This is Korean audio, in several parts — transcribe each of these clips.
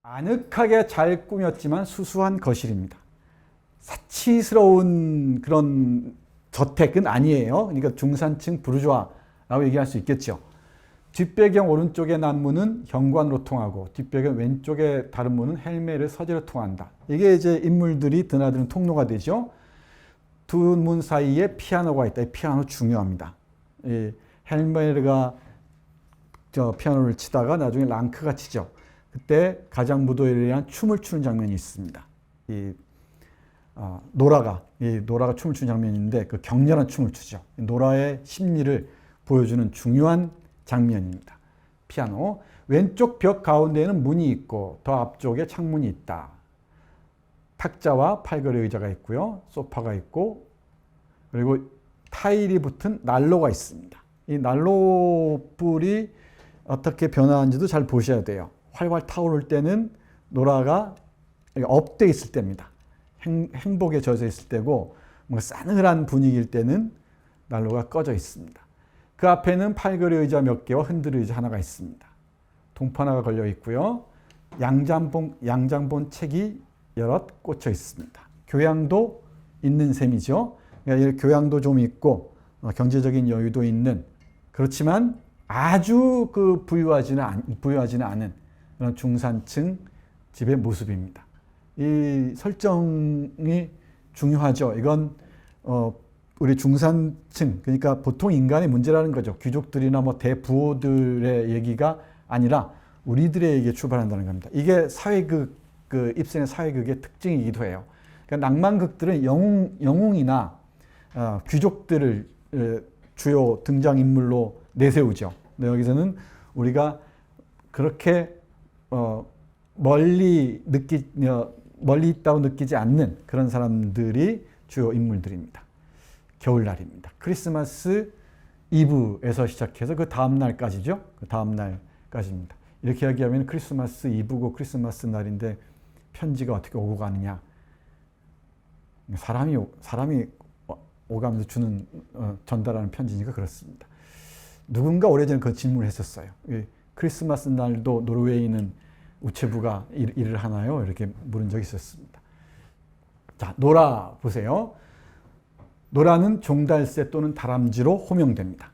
아늑하게 잘 꾸몄지만 수수한 거실입니다. 사치스러운 그런 저택은 아니에요. 그러니까 중산층 부르주아라고 얘기할 수 있겠죠. 뒷배경 오른쪽의 난문은 현관으로 통하고 뒷배경 왼쪽의 다른 문은 헬메르 서재로 통한다. 이게 이제 인물들이 드나드는 통로가 되죠. 두 문 사이에 피아노가 있다. 이 피아노 중요합니다. 이 헬메르가 피아노를 치다가 나중에 랑크가 치죠. 그때 가장무도에 의한 춤을 추는 장면이 있습니다. 노라가 춤을 추는 장면인데 그 격렬한 춤을 추죠. 노라의 심리를 보여주는 중요한 장면입니다. 피아노. 왼쪽 벽 가운데에는 문이 있고 더 앞쪽에 창문이 있다. 탁자와 팔걸이 의자가 있고요. 소파가 있고 그리고 타일이 붙은 난로가 있습니다. 이 난로 불이 어떻게 변화하는지도 잘 보셔야 돼요. 활활 타오를 때는 노라가 업돼 있을 때입니다. 행복에 젖어 있을 때고 뭔가 싸늘한 분위기일 때는 난로가 꺼져 있습니다. 그 앞에는 팔걸이 의자 몇 개와 흔들 의자 하나가 있습니다. 동파나가 걸려 있고요. 양장본 책이 여럿 꽂혀 있습니다. 교양도 있는 셈이죠. 그러니까 교양도 좀 있고 경제적인 여유도 있는, 그렇지만 아주 부유하지는 않은 그런 중산층 집의 모습입니다. 이 설정이 중요하죠. 이건 우리 중산층, 그러니까 보통 인간의 문제라는 거죠. 귀족들이나 뭐 대부호들의 얘기가 아니라 우리들의 얘기에 출발한다는 겁니다. 이게 사회극, 입센의 사회극의 특징이기도 해요. 그러니까 낭만극들은 영웅이나 귀족들을 주요 등장인물로 내세우죠. 근데 여기서는 우리가 그렇게 멀리 있다고 느끼지 않는 그런 사람들이 주요 인물들입니다. 겨울날입니다. 크리스마스 이브에서 시작해서 그 다음날까지죠. 그 다음날까지입니다. 이렇게 이야기하면 크리스마스 이브고 크리스마스 날인데 편지가 어떻게 오고 가느냐. 사람이 오가면서 전달하는 편지니까 그렇습니다. 누군가 오래전에 그 질문을 했었어요. 크리스마스 날도 노르웨이는 우체부가 일을 하나요? 이렇게 물은 적이 있었습니다. 자, 노라 보세요. 노라는 종달새 또는 다람쥐로 호명됩니다.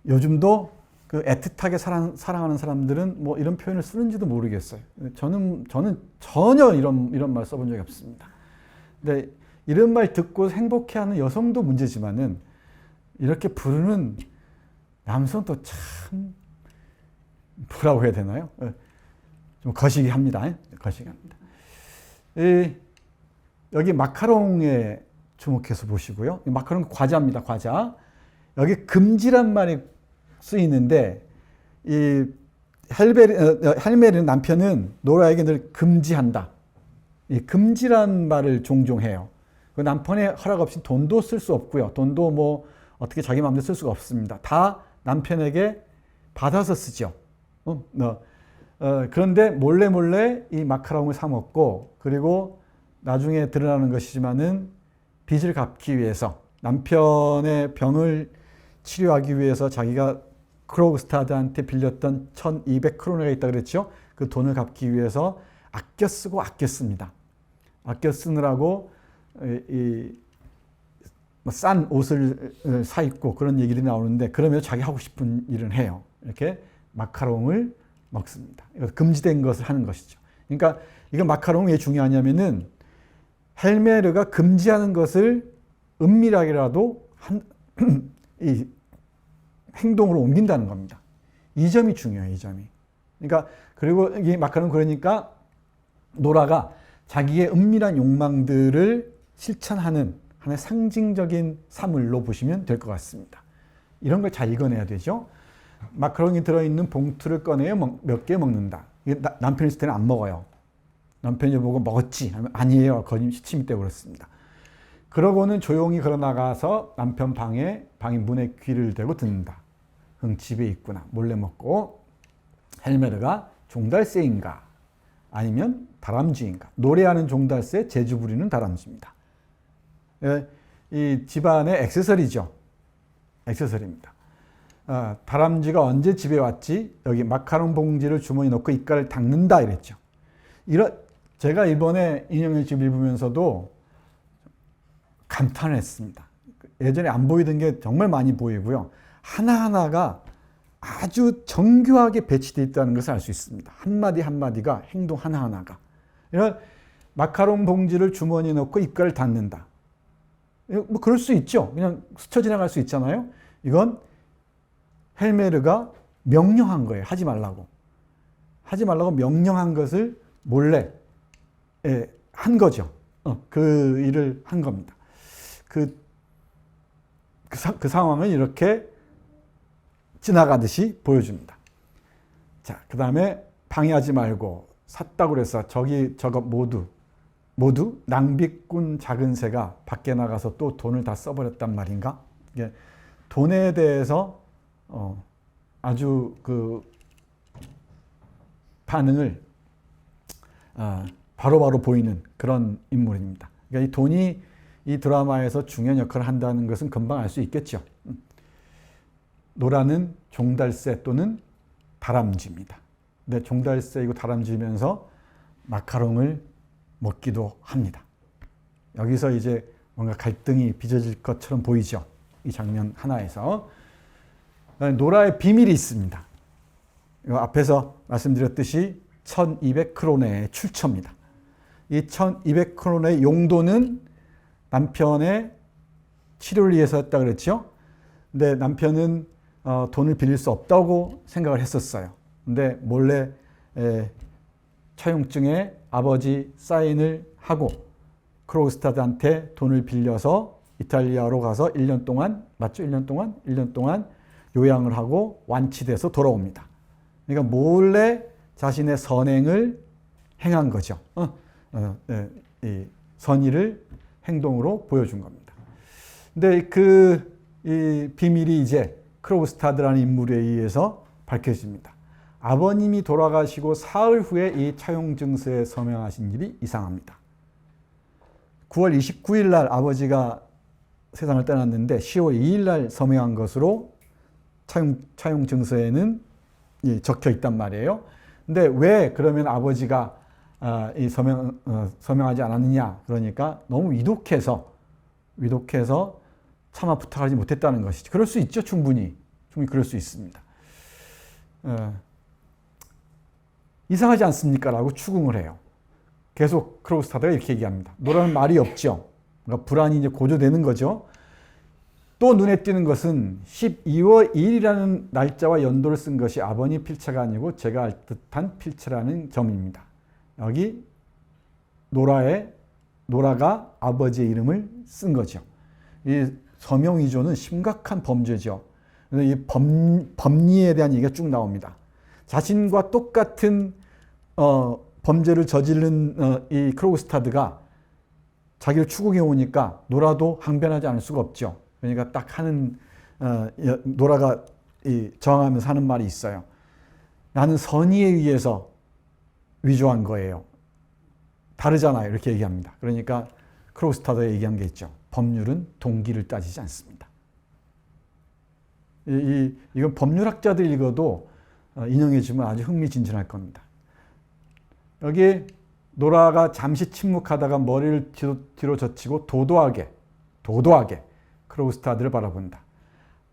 요즘도 그 애틋하게 사랑하는 사람들은 뭐 이런 표현을 쓰는지도 모르겠어요. 저는 전혀 이런 말 써본 적이 없습니다. 근데 이런 말 듣고 행복해하는 여성도 문제지만은 이렇게 부르는 남성도 참 뭐라고 해야 되나요? 좀 거시기합니다. 거시기합니다. 여기 마카롱에 주목해서 보시고요. 마카롱 과자입니다. 과자. 여기 금지란 말이 쓰이는데 이 헬메르 남편은 노라에게 늘 금지한다. 이 금지란 말을 종종 해요. 그 남편의 허락 없이 돈도 쓸 수 없고요. 돈도 뭐 어떻게 자기 마음대로 쓸 수가 없습니다. 다 남편에게 받아서 쓰죠. 그런데 몰래 이 마카롱을 사 먹고, 그리고 나중에 드러나는 것이지만은 빚을 갚기 위해서, 남편의 병을 치료하기 위해서 자기가 크로그스타드한테 빌렸던 1200크로네가 있다 그랬죠. 그 돈을 갚기 위해서 아껴 쓰고 아껴 씁니다. 아껴 쓰느라고 싼 옷을 사 입고 그런 얘기들이 나오는데, 그러면 자기 하고 싶은 일은 해요. 이렇게 마카롱을 먹습니다. 이거 금지된 것을 하는 것이죠. 그러니까 이거 마카롱이 왜 중요하냐면은 헬메르가 금지하는 것을 은밀하게라도 이 행동으로 옮긴다는 겁니다. 이 점이 중요해요. 이 점이. 그러니까 그리고 이 마카롱, 그러니까 노라가 자기의 은밀한 욕망들을 실천하는 하나의 상징적인 사물로 보시면 될 것 같습니다. 이런 걸 잘 읽어내야 되죠. 마카롱이 들어있는 봉투를 꺼내어 몇 개 먹는다. 남편이 있을 때는 안 먹어요. 남편이 보고 먹었지 하면 아니에요. 거짓 시침이 때문에 그렇습니다. 그러고는 조용히 걸어나가서 남편 방의 문에 귀를 대고 듣는다. 집에 있구나. 몰래 먹고. 헬메르가 종달새인가 아니면 다람쥐인가. 노래하는 종달새, 재주 부리는 다람쥐입니다. 이 집안의 액세서리죠. 액세서리입니다. 다람쥐가 언제 집에 왔지? 여기 마카롱 봉지를 주머니에 넣고 입가를 닦는다 이랬죠. 제가 이번에 인형의 집 읽으면서도 감탄을 했습니다. 예전에 안 보이던 게 정말 많이 보이고요. 하나하나가 아주 정교하게 배치되어 있다는 것을 알 수 있습니다. 한마디 한마디가, 행동 하나하나가. 이런 마카롱 봉지를 주머니에 넣고 입가를 닦는다. 뭐 그럴 수 있죠. 그냥 스쳐 지나갈 수 있잖아요. 이건 헬메르가 명령한 거예요. 하지 말라고. 하지 말라고 명령한 것을 몰래 한 거죠. 그 일을 한 겁니다. 그 상황을 이렇게 지나가듯이 보여줍니다. 자, 그 다음에 방해하지 말고 샀다고 그래서 저거 모두 낭비꾼 작은 새가 밖에 나가서 또 돈을 다 써버렸단 말인가? 이게 돈에 대해서 아주 그 반응을 바로바로 보이는 그런 인물입니다. 그러니까 이 돈이 이 드라마에서 중요한 역할을 한다는 것은 금방 알 수 있겠죠. 노라는 종달새 또는 다람쥐입니다. 근데 종달새이고 다람쥐면서 마카롱을 먹기도 합니다. 여기서 이제 뭔가 갈등이 빚어질 것처럼 보이죠. 이 장면 하나에서. 노라의 비밀이 있습니다. 앞에서 말씀드렸듯이 1200크로네의 출처입니다. 이 1200크로네의 용도는 남편의 치료를 위해서였다 그랬죠. 근데 남편은 돈을 빌릴 수 없다고 생각을 했었어요. 근데 몰래 차용증에 아버지 사인을 하고 크로우스타드한테 돈을 빌려서 이탈리아로 가서 1년 동안, 맞죠? 1년 동안 요양을 하고 완치돼서 돌아옵니다. 그러니까 몰래 자신의 선행을 행한 거죠. 이 선의를 행동으로 보여준 겁니다. 근데 이 비밀이 이제 크로우스타드라는 인물에 의해서 밝혀집니다. 아버님이 돌아가시고 사흘 후에 이 차용증서에 서명하신 일이 이상합니다. 9월 29일 날 아버지가 세상을 떠났는데 10월 2일 날 서명한 것으로 차용증서에는 적혀 있단 말이에요. 근데 왜 그러면 아버지가 서명하지 않았느냐? 그러니까 너무 위독해서 차마 부탁하지 못했다는 것이죠. 그럴 수 있죠. 충분히 그럴 수 있습니다. 이상하지 않습니까? 라고 추궁을 해요. 계속 크로우스타드가 이렇게 얘기합니다. 노라는 말이 없죠. 그러니까 불안이 이제 고조되는 거죠. 또 눈에 띄는 것은 12월 2일이라는 날짜와 연도를 쓴 것이 아버님 필체가 아니고 제가 알 듯한 필체라는 점입니다. 여기 노라가 아버지의 이름을 쓴 거죠. 이 서명 위조는 심각한 범죄죠. 이 법리에 대한 얘기가 쭉 나옵니다. 자신과 똑같은 범죄를 저지른 이 크로우스타드가 자기를 추궁해 오니까 노라도 항변하지 않을 수가 없죠. 그러니까 딱 하는 노라가 저항하면서 하는 말이 있어요. 나는 선의에 의해서 위조한 거예요. 다르잖아요. 이렇게 얘기합니다. 그러니까 크로우스타드가 얘기한 게 있죠. 법률은 동기를 따지지 않습니다. 이건 법률학자들 읽어도 인용해주면 아주 흥미진진할 겁니다. 여기 노라가 잠시 침묵하다가 머리를 뒤로 젖히고 도도하게 크로우스타드를 바라본다.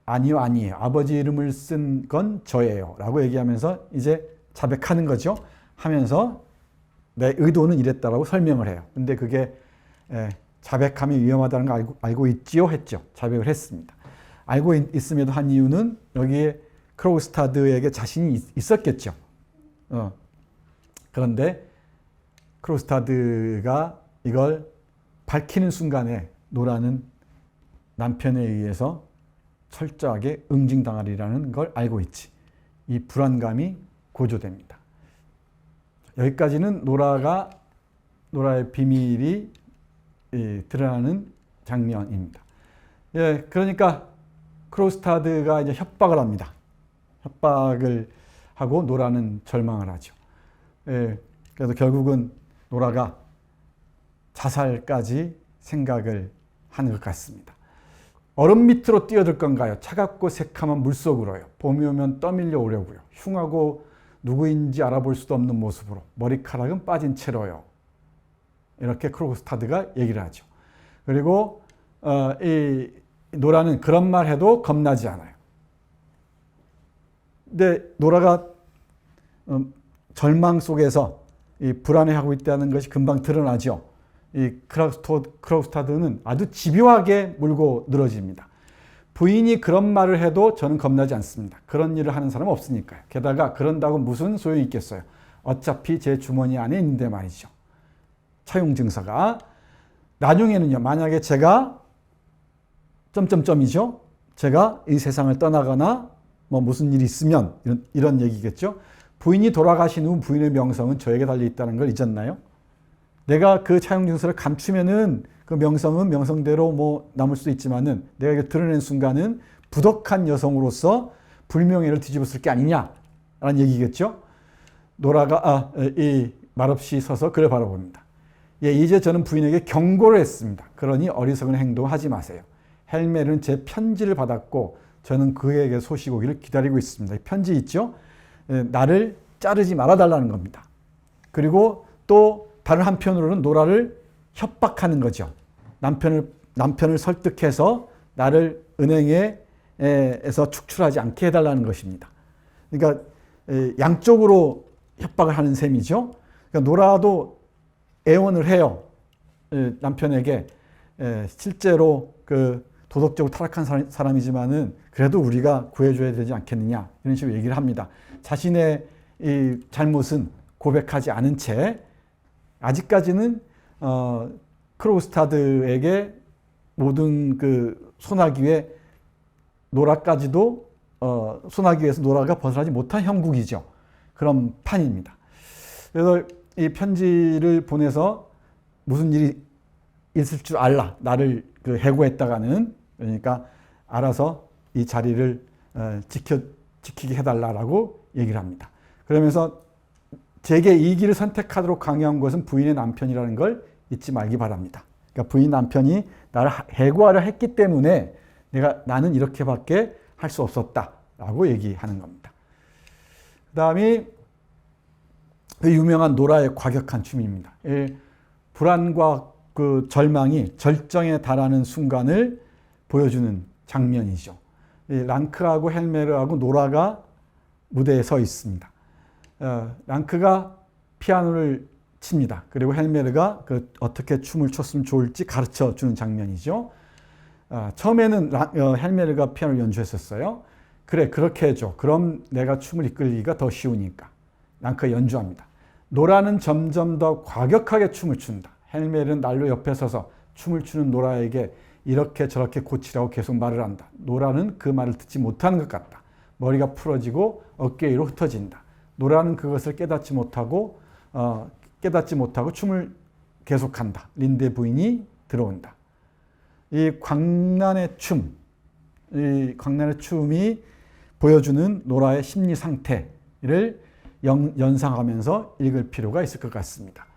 아니에요. 아버지 이름을 쓴 건 저예요. 라고 얘기하면서 이제 자백하는 거죠. 하면서 내 의도는 이랬다라고 설명을 해요. 근데 그게 자백함이 위험하다는 걸 알고 있지요? 했죠. 자백을 했습니다. 알고 있음에도 한 이유는 여기에 크로우스타드에게 자신이 있었겠죠. 그런데 크로우스타드가 이걸 밝히는 순간에 노라는 남편에 의해서 철저하게 응징당하리라는 걸 알고 있지. 이 불안감이 고조됩니다. 여기까지는 노라의 비밀이 드러나는 장면입니다. 그러니까 크로우스타드가 이제 협박을 합니다. 협박을 하고 노라는 절망을 하죠. 그래서 결국은 노라가 자살까지 생각을 하는 것 같습니다. 얼음 밑으로 뛰어들 건가요? 차갑고 새카만 물속으로요. 봄이 오면 떠밀려 오려고요. 흉하고 누구인지 알아볼 수도 없는 모습으로 머리카락은 빠진 채로요. 이렇게 크로스타드가 얘기를 하죠. 그리고 이 노라는 그런 말 해도 겁나지 않아요. 근데 노라가 절망 속에서 이 불안해하고 있다는 것이 금방 드러나죠. 이 크로스타드는 아주 집요하게 물고 늘어집니다. 부인이 그런 말을 해도 저는 겁나지 않습니다. 그런 일을 하는 사람은 없으니까요. 게다가 그런다고 무슨 소용이 있겠어요. 어차피 제 주머니 안에 있는데 말이죠. 차용 증서가 나중에는요. 만약에 제가 점점점이죠. 제가 이 세상을 떠나거나 뭐 무슨 일이 있으면 이런 얘기겠죠. 부인이 돌아가신 후 부인의 명성은 저에게 달려 있다는 걸 잊었나요? 내가 그 차용 증서를 감추면은 그 명성은 명성대로 뭐 남을 수 있지만은 내가 이걸 드러낸 순간은 부덕한 여성으로서 불명예를 뒤집었을 게 아니냐라는 얘기겠죠. 노라가 이 말없이 서서 그를 바라봅니다. 예, 이제 저는 부인에게 경고를 했습니다. 그러니 어리석은 행동하지 마세요. 헬멜은 제 편지를 받았고 저는 그에게 소식 오기를 기다리고 있습니다. 편지 있죠? 나를 자르지 말아달라는 겁니다. 그리고 또 다른 한편으로는 노라를 협박하는 거죠. 남편을 설득해서 나를 은행에서 축출하지 않게 해달라는 것입니다. 그러니까 양쪽으로 협박을 하는 셈이죠. 그러니까 노라도 애원을 해요. 남편에게 실제로 그 도덕적으로 타락한 사람이지만은 그래도 우리가 구해줘야 되지 않겠느냐 이런 식으로 얘기를 합니다. 자신의 이 잘못은 고백하지 않은 채 아직까지는 크로스타드에게 모든 그 소나기에 노라까지도 소나기에서 노라가 벗어나지 못한 형국이죠. 그런 판입니다. 그래서 이 편지를 보내서 무슨 일이 있을 줄 알라. 나를 그 해고했다가는 그러니까 알아서 이 자리를 지키게 해달라라고 얘기를 합니다. 그러면서 제게 이 길을 선택하도록 강요한 것은 부인의 남편이라는 걸 잊지 말기 바랍니다. 그러니까 부인 남편이 나를 해고하려 했기 때문에 나는 이렇게밖에 할 수 없었다라고 얘기하는 겁니다. 그 다음이 그 유명한 노라의 과격한 춤입니다. 불안과 그 절망이 절정에 달하는 순간을 보여주는 장면이죠. 랑크하고 헬메르하고 노라가 무대에 서 있습니다. 랑크가 피아노를 칩니다. 그리고 헬메르가 어떻게 춤을 췄으면 좋을지 가르쳐 주는 장면이죠. 처음에는 헬메르가 피아노를 연주했었어요. 그래, 그렇게 해줘. 그럼 내가 춤을 이끌기가 더 쉬우니까. 랑크가 연주합니다. 노라는 점점 더 과격하게 춤을 춘다. 헬메르는 난로 옆에 서서 춤을 추는 노라에게 이렇게 저렇게 고치라고 계속 말을 한다. 노라는 그 말을 듣지 못하는 것 같다. 머리가 풀어지고 어깨 위로 흩어진다. 노라는 그것을 깨닫지 못하고 춤을 계속한다. 린데 부인이 들어온다. 이 광란의 춤이 보여주는 노라의 심리 상태를 연상하면서 읽을 필요가 있을 것 같습니다.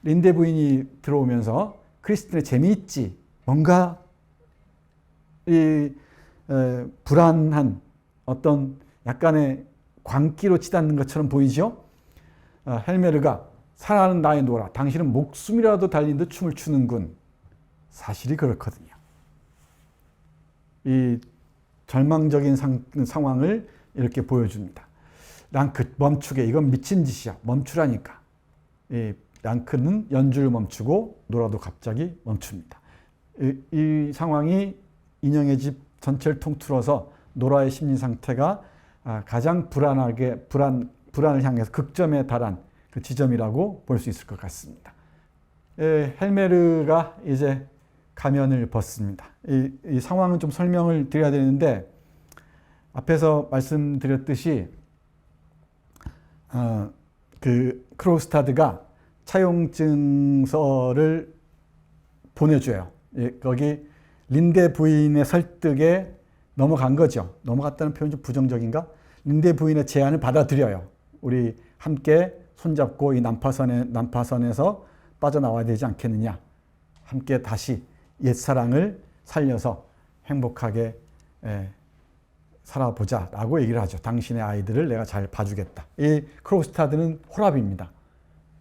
린데 부인이 들어오면서 크리스틴의 재미있지, 뭔가 불안한 어떤 약간의 광기로 치닫는 것처럼 보이죠? 헬메르가 사랑하는 나의 노라, 당신은 목숨이라도 달린 듯 춤을 추는군. 사실이 그렇거든요. 이 절망적인 상황을 이렇게 보여줍니다. 랑크 멈추게, 이건 미친 짓이야. 멈추라니까. 랑크는 연주를 멈추고 노라도 갑자기 멈춥니다. 이 상황이 인형의 집 전체를 통틀어서 노라의 심리 상태가 가장 불안을 향해서 극점에 달한 그 지점이라고 볼 수 있을 것 같습니다. 헬메르가 이제 가면을 벗습니다. 이 상황은 좀 설명을 드려야 되는데 앞에서 말씀드렸듯이 그 크로스타드가 차용증서를 보내줘요. 거기 린데 부인의 설득에 넘어간 거죠. 넘어갔다는 표현 좀 부정적인가? 린데 부인의 제안을 받아들여요. 우리 함께 손잡고 이 난파선에서 빠져나와야 되지 않겠느냐. 함께 다시 옛사랑을 살려서 행복하게 살아보자 라고 얘기를 하죠. 당신의 아이들을 내가 잘 봐주겠다. 이 크로스타드는 호랍입니다.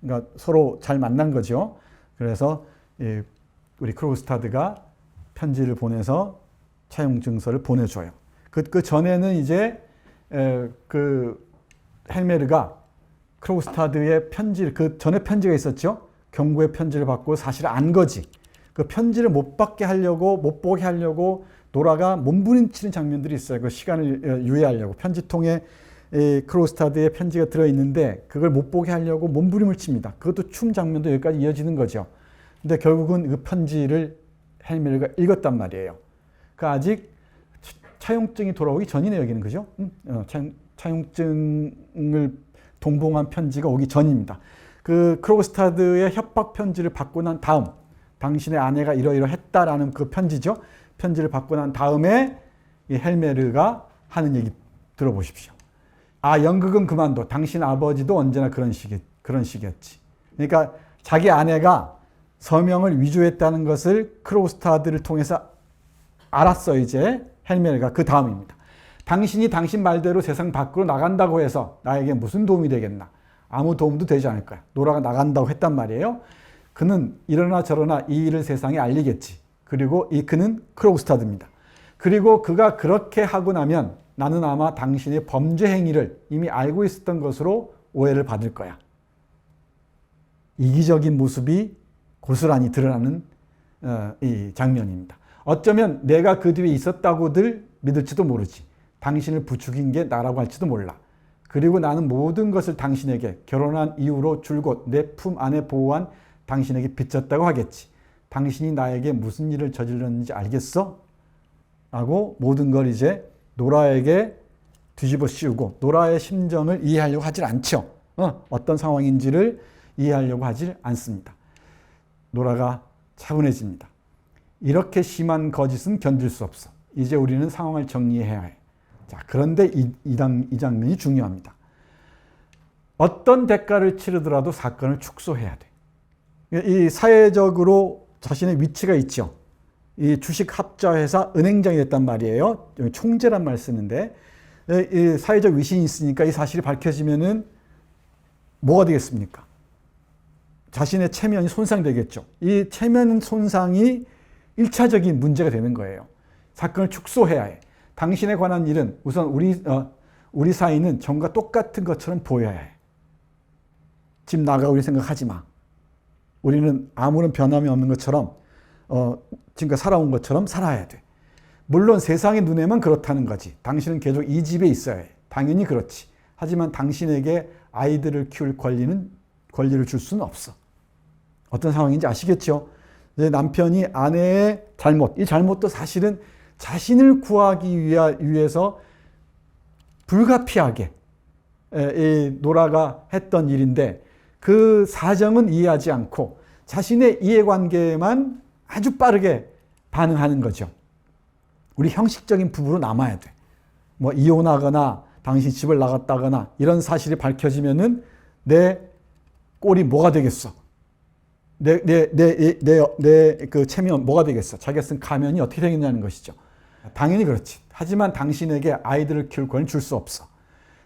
그러니까 서로 잘 만난 거죠. 그래서 우리 크로스타드가 편지를 보내서 차용 증서를 보내줘요. 그 전에는 이제 그 헬메르가 크로스타드의 편지를, 그 전에 편지가 있었죠. 경고의 편지를 받고 사실 안 거지. 그 편지를 못 받게 하려고, 못 보게 하려고 노라가 몸부림치는 장면들이 있어요. 그 시간을 유예하려고. 편지통에 크로스타드의 편지가 들어있는데 그걸 못 보게 하려고 몸부림을 칩니다. 그것도 춤 장면도 여기까지 이어지는 거죠. 근데 결국은 그 편지를 헬메르가 읽었단 말이에요. 그 아직 차용증이 돌아오기 전이네요, 여기는. 그죠? 차용증을 동봉한 편지가 오기 전입니다. 그 크로스타드의 협박 편지를 받고 난 다음, 당신의 아내가 이러이러했다라는 그 편지죠. 편지를 받고 난 다음에 이 헬메르가 하는 얘기 들어보십시오. 아, 연극은 그만둬. 당신 아버지도 언제나 그런 식이었지. 그러니까 자기 아내가 서명을 위조했다는 것을 크로스타드를 통해서 알았어, 이제 헬메르가. 그 다음입니다. 당신이 당신 말대로 세상 밖으로 나간다고 해서 나에게 무슨 도움이 되겠나? 아무 도움도 되지 않을 거야. 노라가 나간다고 했단 말이에요. 그는 이러나 저러나 이 일을 세상에 알리겠지. 그리고 그는 크로스타드입니다. 그리고 그가 그렇게 하고 나면 나는 아마 당신의 범죄 행위를 이미 알고 있었던 것으로 오해를 받을 거야. 이기적인 모습이 고스란히 드러나는 이 장면입니다. 어쩌면 내가 그 뒤에 있었다고들 믿을지도 모르지. 당신을 부추긴 게 나라고 할지도 몰라. 그리고 나는 모든 것을 당신에게 결혼한 이후로 줄곧 내 품 안에 보호한 당신에게 비쳤다고 하겠지. 당신이 나에게 무슨 일을 저질렀는지 알겠어? 라고 모든 걸 이제 노라에게 뒤집어 씌우고 노라의 심정을 이해하려고 하질 않죠. 어떤 상황인지를 이해하려고 하질 않습니다. 노라가 차분해집니다. 이렇게 심한 거짓은 견딜 수 없어. 이제 우리는 상황을 정리해야 해. 자, 그런데 이 장면이 중요합니다. 어떤 대가를 치르더라도 사건을 축소해야 돼. 이 사회적으로 자신의 위치가 있죠. 이 주식합자회사 은행장이 됐단 말이에요. 총재란 말 쓰는데 이 사회적 위신이 있으니까 이 사실이 밝혀지면은 뭐가 되겠습니까? 자신의 체면이 손상되겠죠. 이 체면 손상이 1차적인 문제가 되는 거예요. 사건을 축소해야 해. 당신에 관한 일은 우선 우리 사이는 전과 똑같은 것처럼 보여야 해. 집 나가고 우리 생각하지 마. 우리는 아무런 변함이 없는 것처럼 지금까지 살아온 것처럼 살아야 돼. 물론 세상의 눈에만 그렇다는 거지. 당신은 계속 이 집에 있어야 해. 당연히 그렇지. 하지만 당신에게 아이들을 키울 권리를 줄 수는 없어. 어떤 상황인지 아시겠죠? 이제 남편이 아내의 잘못, 이 잘못도 사실은 자신을 구하기 위해서 불가피하게 이 노라가 했던 일인데 그 사정은 이해하지 않고 자신의 이해관계에만 아주 빠르게 반응하는 거죠. 우리 형식적인 부부로 남아야 돼. 뭐 이혼하거나 당신 집을 나갔다거나 이런 사실이 밝혀지면은 내 꼴이 뭐가 되겠어? 그 체면 뭐가 되겠어? 자기가 쓴 가면이 어떻게 되겠냐는 것이죠. 당연히 그렇지. 하지만 당신에게 아이들을 키울 권리를 줄 수 없어.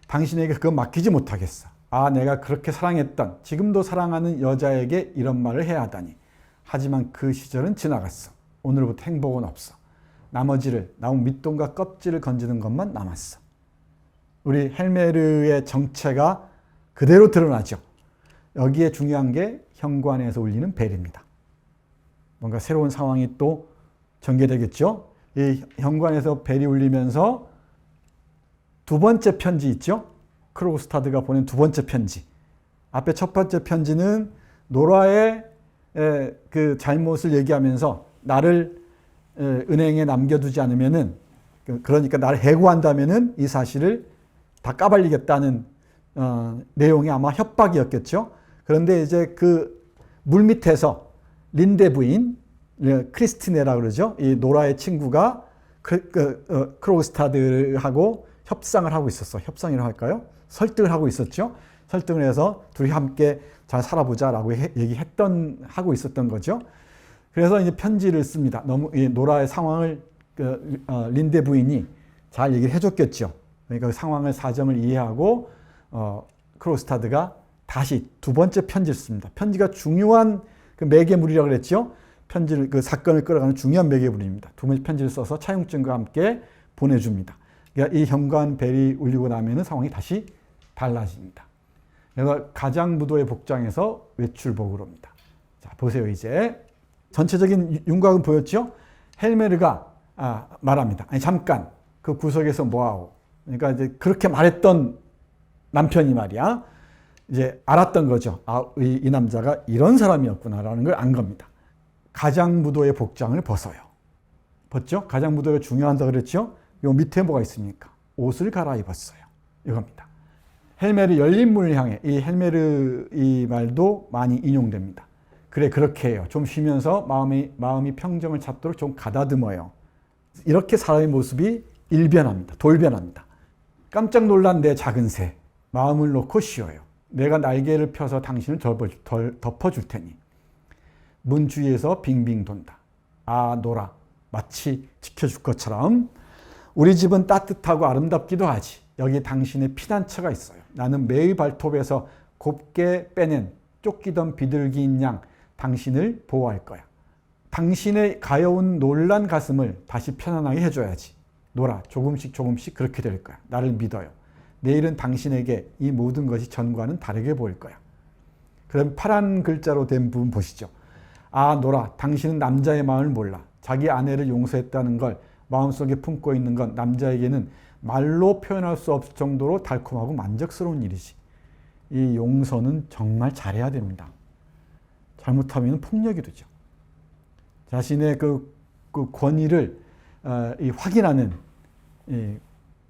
당신에게 그거 맡기지 못하겠어. 아, 내가 그렇게 사랑했던, 지금도 사랑하는 여자에게 이런 말을 해야 하다니. 하지만 그 시절은 지나갔어. 오늘부터 행복은 없어. 나머지를, 나무 밑동과 껍질을 건지는 것만 남았어. 우리 헬메르의 정체가 그대로 드러나죠. 여기에 중요한 게 현관에서 울리는 벨입니다. 뭔가 새로운 상황이 또 전개되겠죠. 이 현관에서 벨이 울리면서 두 번째 편지 있죠. 크로스타드가 보낸 두 번째 편지. 앞에 첫 번째 편지는 노라의 그 잘못을 얘기하면서 나를 은행에 남겨두지 않으면은, 그러니까 나를 해고한다면은 이 사실을 다 까발리겠다는 내용이 아마 협박이었겠죠. 그런데 이제 그 물밑에서 린데 부인 크리스티네라 그러죠. 이 노라의 친구가 크로스타드하고 협상을 하고 있었어. 협상이라고 할까요? 설득을 하고 있었죠. 설득을 해서 둘이 함께 잘 살아보자라고 하고 있었던 거죠. 그래서 이제 편지를 씁니다. 너무 이 노라의 상황을 린데 부인이 잘 얘기를 해줬겠죠. 그러니까 그 상황을 사정을 이해하고 크로스타드가 다시 두 번째 편지를 씁니다. 편지가 중요한 그 매개물이라고 그랬죠. 편지를 그 사건을 끌어가는 중요한 매개물입니다. 두 번째 편지를 써서 차용증과 함께 보내줍니다. 그러니까 이 현관벨이 울리고 나면은 상황이 다시 달라집니다. 그래서 가장무도의 복장에서 외출복으로 옵니다. 자, 보세요. 이제 전체적인 윤곽은 보였죠? 헬메르가 말합니다. 아니 잠깐 그 구석에서 뭐하오? 그러니까 이제 그렇게 말했던 남편이 말이야. 이제 알았던 거죠. 이 남자가 이런 사람이었구나라는 걸 안 겁니다. 가장무도의 복장을 벗어요. 벗죠? 가장무도가 중요하다 그랬죠? 요 밑에 뭐가 있습니까? 옷을 갈아입었어요. 이겁니다. 헬메르 열린 문을 향해 이 헬메르 이 말도 많이 인용됩니다. 그래 그렇게 해요. 좀 쉬면서 마음이 평정을 찾도록 좀 가다듬어요. 이렇게 사람의 모습이 일변합니다. 돌변합니다. 깜짝 놀란 내 작은 새 마음을 놓고 쉬어요. 내가 날개를 펴서 당신을 덮어줄 테니 문 주위에서 빙빙 돈다. 노라 마치 지켜줄 것처럼 우리 집은 따뜻하고 아름답기도 하지. 여기 당신의 피난처가 있어요. 나는 매의 발톱에서 곱게 빼낸 쫓기던 비둘기인 양 당신을 보호할 거야. 당신의 가여운 놀란 가슴을 다시 편안하게 해줘야지. 노라 조금씩 그렇게 될 거야. 나를 믿어요. 내일은 당신에게 이 모든 것이 전과는 다르게 보일 거야. 그럼 파란 글자로 된 부분 보시죠. 노라 당신은 남자의 마음을 몰라. 자기 아내를 용서했다는 걸 마음속에 품고 있는 건 남자에게는 말로 표현할 수 없을 정도로 달콤하고 만족스러운 일이지. 이 용서는 정말 잘해야 됩니다. 잘못하면 폭력이 되죠. 자신의 그 권위를 확인하는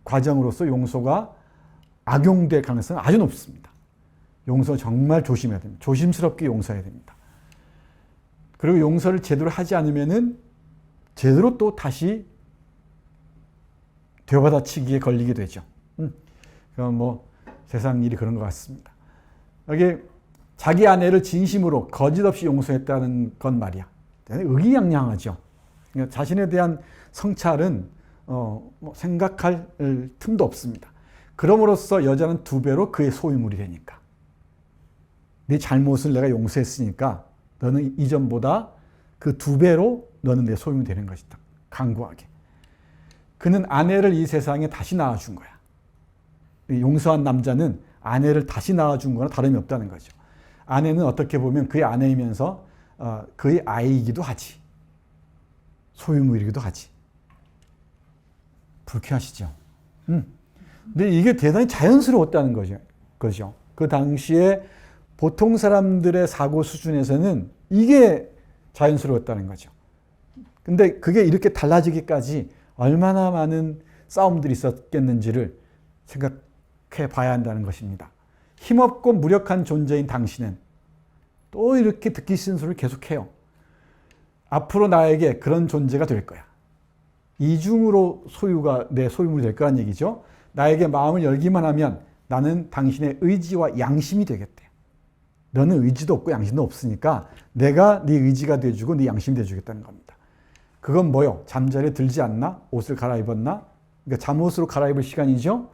과정으로서 용서가 악용될 가능성은 아주 높습니다. 용서 정말 조심해야 됩니다. 조심스럽게 용서해야 됩니다. 그리고 용서를 제대로 하지 않으면은 제대로 또 다시 되받아치기에 걸리게 되죠. 그럼 뭐 세상 일이 그런 것 같습니다. 여기 자기 아내를 진심으로 거짓 없이 용서했다는 건 말이야. 의기양양하죠. 그러니까 자신에 대한 성찰은 생각할 틈도 없습니다. 그럼으로써 여자는 두 배로 그의 소유물이 되니까. 네 잘못을 내가 용서했으니까 너는 이전보다 그 두 배로 너는 내 소유물이 되는 것이다. 강구하게. 그는 아내를 이 세상에 다시 낳아준 거야. 용서한 남자는 아내를 다시 낳아준 거나 다름이 없다는 거죠. 아내는 어떻게 보면 그의 아내이면서 그의 아이이기도 하지. 소유물이기도 하지. 불쾌하시죠? 근데 이게 대단히 자연스러웠다는 거죠. 그 당시에 보통 사람들의 사고 수준에서는 이게 자연스러웠다는 거죠. 근데 그게 이렇게 달라지기까지 얼마나 많은 싸움들이 있었겠는지를 생각해 봐야 한다는 것입니다. 힘없고 무력한 존재인 당신은 또 이렇게 듣기 싫은 소리를 계속해요. 앞으로 나에게 그런 존재가 될 거야. 이중으로 소유가 내 소유물이 될 거란 얘기죠. 나에게 마음을 열기만 하면 나는 당신의 의지와 양심이 되겠대. 너는 의지도 없고 양심도 없으니까 내가 네 의지가 돼주고 네 양심이 돼주겠다는 겁니다. 그건 뭐요? 잠자리에 들지 않나? 옷을 갈아입었나? 그러니까 잠옷으로 갈아입을 시간이죠.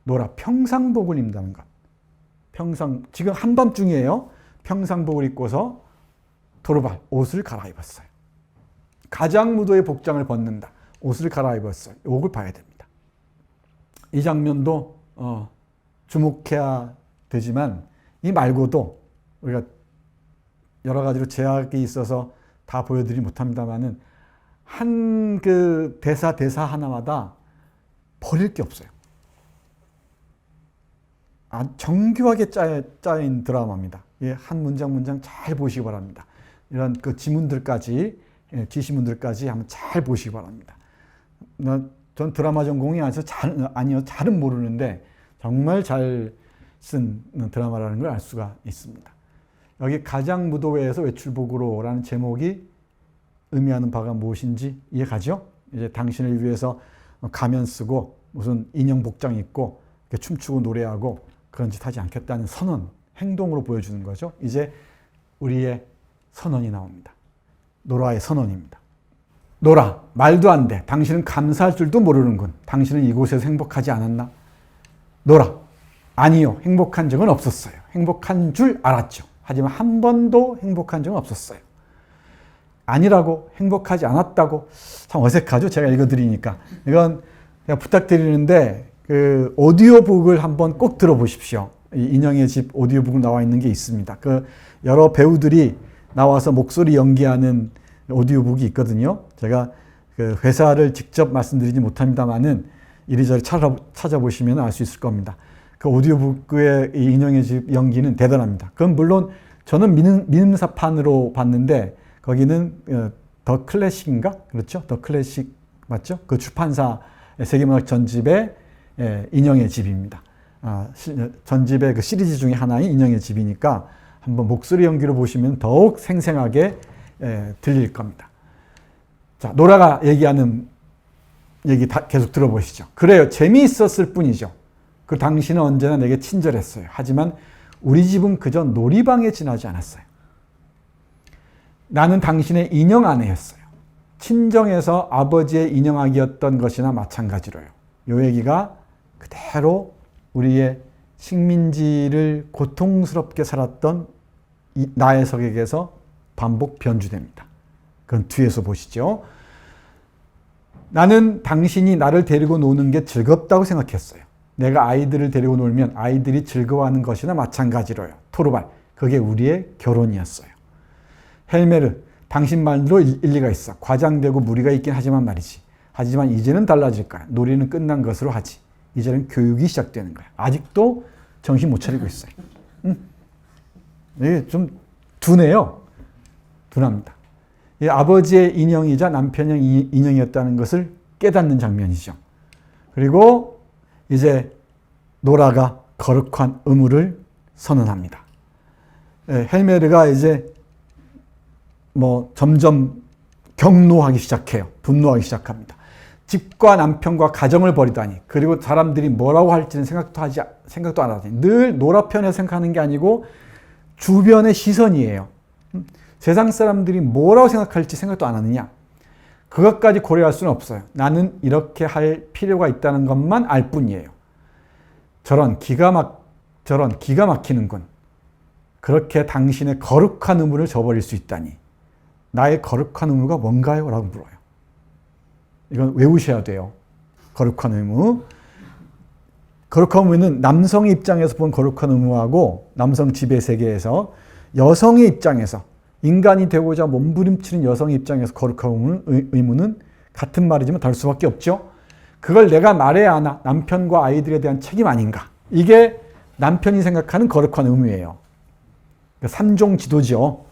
노라 평상복을 입는다는 것. 지금 한밤중이에요. 평상복을 입고서 도르발 옷을 갈아입었어요. 가장무도의 복장을 벗는다. 옷을 갈아입었어요. 이걸 봐야 됩니다. 이 장면도 주목해야 되지만 이 말고도 우리가 여러 가지로 제약이 있어서 다 보여드리지 못합니다만은 한 그 대사 하나마다 버릴 게 없어요. 정교하게 짜인 드라마입니다. 한 문장 잘 보시기 바랍니다. 이런 그 지문들까지, 지시문들까지 한번 잘 보시기 바랍니다. 전 드라마 전공이 아니요, 잘은 모르는데 정말 잘 쓴 드라마라는 걸 알 수가 있습니다. 여기 가장무도회에서 외출복으로라는 제목이 의미하는 바가 무엇인지 이해가죠? 이제 당신을 위해서 가면 쓰고 무슨 인형 복장 입고 춤추고 노래하고 그런 짓 하지 않겠다는 선언, 행동으로 보여주는 거죠. 이제 우리의 선언이 나옵니다. 노라의 선언입니다. 노라, 말도 안 돼. 당신은 감사할 줄도 모르는군. 당신은 이곳에서 행복하지 않았나? 노라, 아니요. 행복한 적은 없었어요. 행복한 줄 알았죠. 하지만 한 번도 행복한 적은 없었어요. 아니라고, 행복하지 않았다고. 참 어색하죠? 제가 읽어드리니까. 이건 제가 부탁드리는데 그 오디오북을 한번 꼭 들어보십시오. 이 인형의 집 오디오북 나와 있는 게 있습니다. 그 여러 배우들이 나와서 목소리 연기하는 오디오북이 있거든요. 제가 그 회사를 직접 말씀드리지 못합니다만은 이리저리 찾아보시면 알 수 있을 겁니다. 그 오디오북의 이 인형의 집 연기는 대단합니다. 그건 물론 저는 민음사판으로 봤는데 거기는 더 클래식인가? 그렇죠? 더 클래식 맞죠? 그 출판사 세계문학 전집의 인형의 집입니다. 전집의 그 시리즈 중에 하나인 인형의 집이니까 한번 목소리 연기로 보시면 더욱 생생하게 들릴 겁니다. 자, 노라가 얘기하는 얘기 계속 들어보시죠. 그래요. 재미있었을 뿐이죠. 그 당신은 언제나 내게 친절했어요. 하지만 우리 집은 그저 놀이방에 지나지 않았어요. 나는 당신의 인형 아내였어요. 친정에서 아버지의 인형아기였던 것이나 마찬가지로요. 이 얘기가 그대로 우리의 식민지를 고통스럽게 살았던 나의 석에게서 반복 변주됩니다. 그건 뒤에서 보시죠. 나는 당신이 나를 데리고 노는 게 즐겁다고 생각했어요. 내가 아이들을 데리고 놀면 아이들이 즐거워하는 것이나 마찬가지로요. 토르발, 그게 우리의 결혼이었어요. 헬메르, 당신 말도 일리가 있어. 과장되고 무리가 있긴 하지만 말이지. 하지만 이제는 달라질 거야. 놀이는 끝난 것으로 하지. 이제는 교육이 시작되는 거야. 아직도 정신 못 차리고 있어요. 이게 좀 둔해요. 둔합니다. 아버지의 인형이자 남편의 인형이었다는 것을 깨닫는 장면이죠. 그리고 이제 노라가 거룩한 의무를 선언합니다. 헬메르가 이제 점점 경노하기 시작해요. 분노하기 시작합니다. 집과 남편과 가정을 버리다니, 그리고 사람들이 뭐라고 할지는 생각도 안 하다니. 늘 노라 편에 생각하는 게 아니고 주변의 시선이에요. 세상 사람들이 뭐라고 생각할지 생각도 안 하느냐. 그것까지 고려할 수는 없어요. 나는 이렇게 할 필요가 있다는 것만 알 뿐이에요. 저런 기가 막히는군. 그렇게 당신의 거룩한 의무를 저버릴 수 있다니. 나의 거룩한 의무가 뭔가요? 라고 물어요. 이건 외우셔야 돼요. 거룩한 의무. 거룩한 의무는 남성의 입장에서 본 거룩한 의무하고 남성 지배 세계에서 여성의 입장에서 인간이 되고자 몸부림치는 여성의 입장에서 거룩한 의무는 같은 말이지만 다를 수밖에 없죠. 그걸 내가 말해야 하나? 남편과 아이들에 대한 책임 아닌가? 이게 남편이 생각하는 거룩한 의무예요. 삼종 지도죠.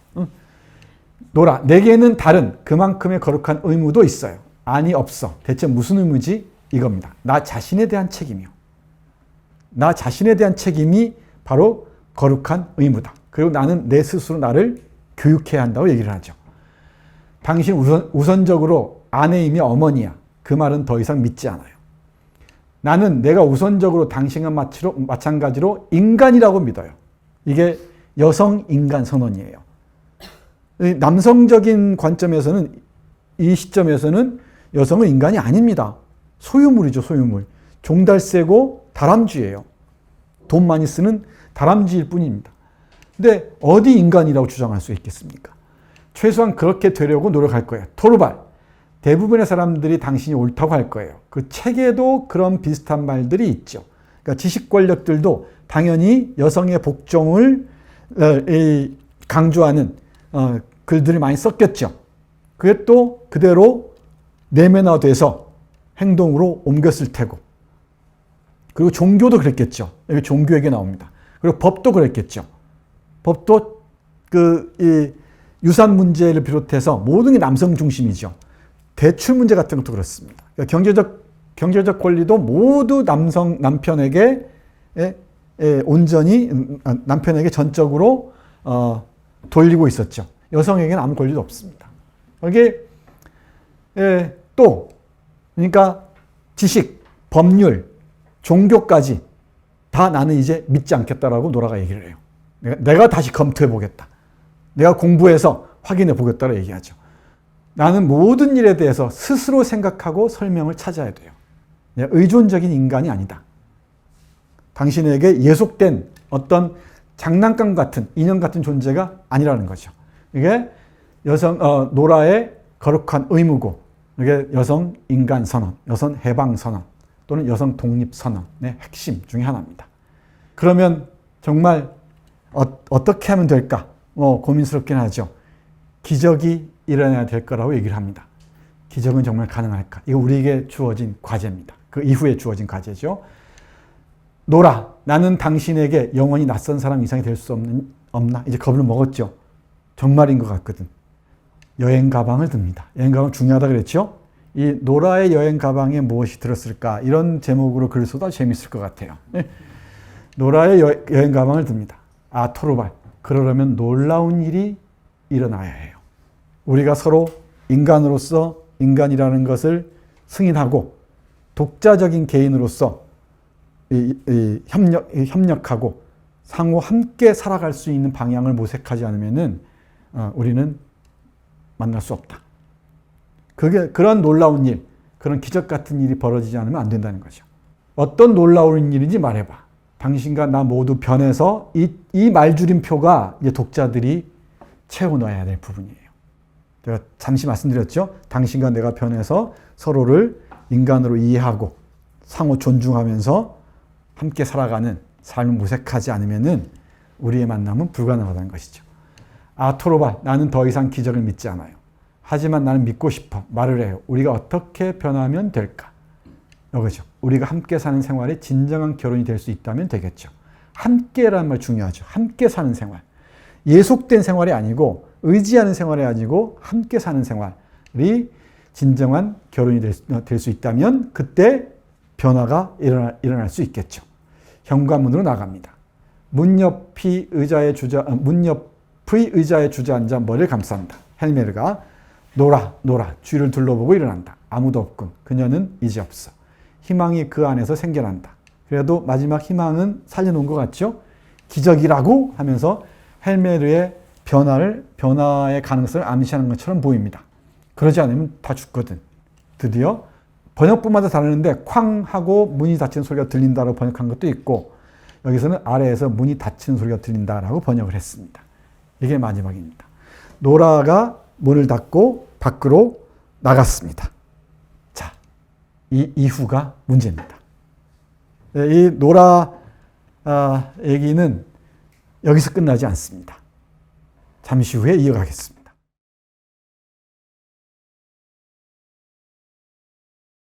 노라, 내게는 다른 그만큼의 거룩한 의무도 있어요. 아니, 없어. 대체 무슨 의무지? 이겁니다. 나 자신에 대한 책임이요. 나 자신에 대한 책임이 바로 거룩한 의무다. 그리고 나는 내 스스로 나를 교육해야 한다고 얘기를 하죠. 당신 우선적으로 아내이며 어머니야. 그 말은 더 이상 믿지 않아요. 나는 내가 우선적으로 당신과 마찬가지로 인간이라고 믿어요. 이게 여성 인간 선언이에요. 남성적인 관점에서는, 이 시점에서는 여성은 인간이 아닙니다. 소유물이죠, 소유물. 종달새고 다람쥐예요. 돈 많이 쓰는 다람쥐일 뿐입니다. 근데 어디 인간이라고 주장할 수 있겠습니까? 최소한 그렇게 되려고 노력할 거예요. 토르발, 대부분의 사람들이 당신이 옳다고 할 거예요. 그 책에도 그런 비슷한 말들이 있죠. 그러니까 지식 권력들도 당연히 여성의 복종을 강조하는 글들이 많이 썼겠죠. 그게 또 그대로 내면화돼서 행동으로 옮겼을 테고, 그리고 종교도 그랬겠죠. 여기 종교 얘기 나옵니다. 그리고 법도 그랬겠죠. 법도 이 유산 문제를 비롯해서 모든 게 남성 중심이죠. 대출 문제 같은 것도 그렇습니다. 그러니까 경제적 권리도 모두 남편에게 온전히, 남편에게 전적으로 돌리고 있었죠. 여성에게는 아무 권리도 없습니다. 이게 또, 그러니까 지식, 법률, 종교까지 다 나는 이제 믿지 않겠다라고 노라가 얘기를 해요. 내가 다시 검토해 보겠다. 내가 공부해서 확인해 보겠다라고 얘기하죠. 나는 모든 일에 대해서 스스로 생각하고 설명을 찾아야 돼요. 의존적인 인간이 아니다. 당신에게 예속된 어떤 장난감 같은, 인형 같은 존재가 아니라는 거죠. 이게 노라의 거룩한 의무고, 이게 여성 인간 선언, 여성 해방 선언, 또는 여성 독립 선언의 핵심 중에 하나입니다. 그러면 정말 어떻게 하면 될까? 고민스럽긴 하죠. 기적이 일어나야 될 거라고 얘기를 합니다. 기적은 정말 가능할까? 이거 우리에게 주어진 과제입니다. 그 이후에 주어진 과제죠. 노라, 나는 당신에게 영원히 낯선 사람 이상이 될 수 없나? 이제 겁을 먹었죠. 정말인 것 같거든. 여행 가방을 듭니다. 여행 가방 중요하다 그랬죠? 이 노라의 여행 가방에 무엇이 들었을까? 이런 제목으로 글을 써도 재밌을 것 같아요. 노라의 여행 가방을 듭니다. 토르발. 그러려면 놀라운 일이 일어나야 해요. 우리가 서로 인간으로서 인간이라는 것을 승인하고 독자적인 개인으로서 협력하고 상호 함께 살아갈 수 있는 방향을 모색하지 않으면은 우리는 만날 수 없다. 그런 놀라운 일, 그런 기적 같은 일이 벌어지지 않으면 안 된다는 거죠. 어떤 놀라운 일인지 말해봐. 당신과 나 모두 변해서 이 말줄임표가 이제 독자들이 채워 넣어야 될 부분이에요. 제가 잠시 말씀드렸죠. 당신과 내가 변해서 서로를 인간으로 이해하고 상호 존중하면서 함께 살아가는 삶을 모색하지 않으면은 우리의 만남은 불가능하다는 것이죠. 토로발, 나는 더 이상 기적을 믿지 않아요. 하지만 나는 믿고 싶어. 말을 해요. 우리가 어떻게 변하면 될까? 이거죠. 우리가 함께 사는 생활이 진정한 결혼이 될 수 있다면 되겠죠. 함께라는 말 중요하죠. 함께 사는 생활. 예속된 생활이 아니고 의지하는 생활이 아니고 함께 사는 생활이 진정한 결혼이 될 수 있다면 그때 변화가 일어날 수 있겠죠. 현관문으로 나갑니다. 문 옆의 의자에 주저앉아 머리를 감싼다. 헬메르가 노라 주위를 둘러보고 일어난다. 아무도 없군. 그녀는 이제 없어. 희망이 그 안에서 생겨난다. 그래도 마지막 희망은 살려놓은 것 같죠? 기적이라고 하면서 헬메르의 변화의 가능성을 암시하는 것처럼 보입니다. 그러지 않으면 다 죽거든. 드디어 번역본마다 다르는데 쾅 하고 문이 닫히는 소리가 들린다라고 번역한 것도 있고 여기서는 아래에서 문이 닫히는 소리가 들린다라고 번역을 했습니다. 이게 마지막입니다. 노라가 문을 닫고 밖으로 나갔습니다. 자, 이 이후가 문제입니다. 이 노라 얘기는 여기서 끝나지 않습니다. 잠시 후에 이어가겠습니다.